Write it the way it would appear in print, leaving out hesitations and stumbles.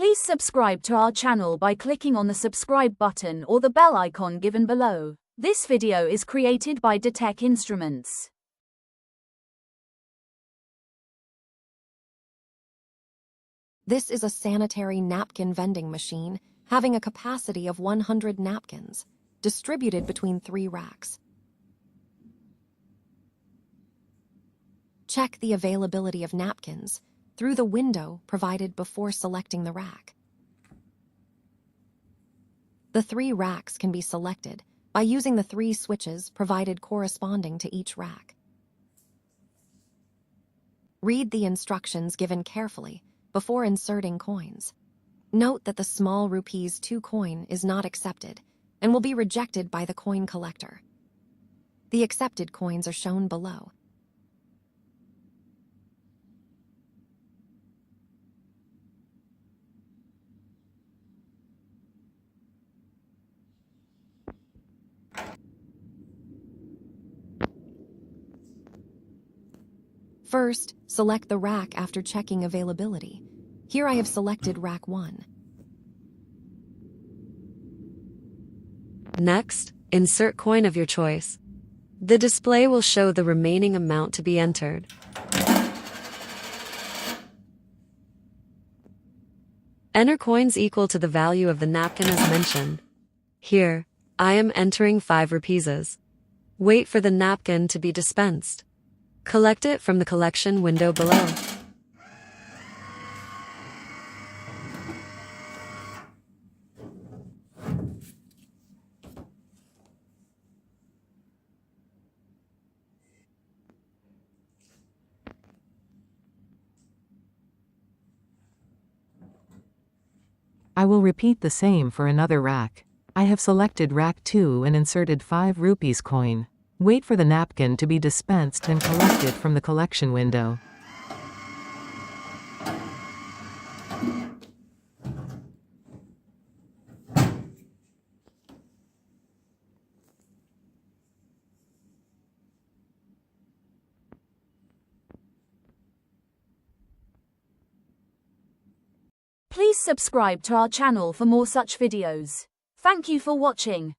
Please subscribe to our channel by clicking on the subscribe button or the bell icon given below. This video is created by Detech Instruments. This is a sanitary napkin vending machine having a capacity of 100 napkins, distributed between 3 racks. Check the availability of napkins through the window provided before selecting the rack. The 3 racks can be selected by using the 3 switches provided corresponding to each rack. Read the instructions given carefully before inserting coins. Note that the small rupees 2 coin is not accepted and will be rejected by the coin collector. The accepted coins are shown below. First, select the rack after checking availability. Here I have selected rack 1. Next, insert coin of your choice. The display will show the remaining amount to be entered. Enter coins equal to the value of the napkin as mentioned. Here, I am entering 5 rupees. Wait for the napkin to be dispensed. Collect it from the collection window below. I will repeat the same for another rack. I have selected rack 2 and inserted 5 rupees coin. Wait for the napkin to be dispensed and collect it from the collection window. Please subscribe to our channel for more such videos. Thank you for watching.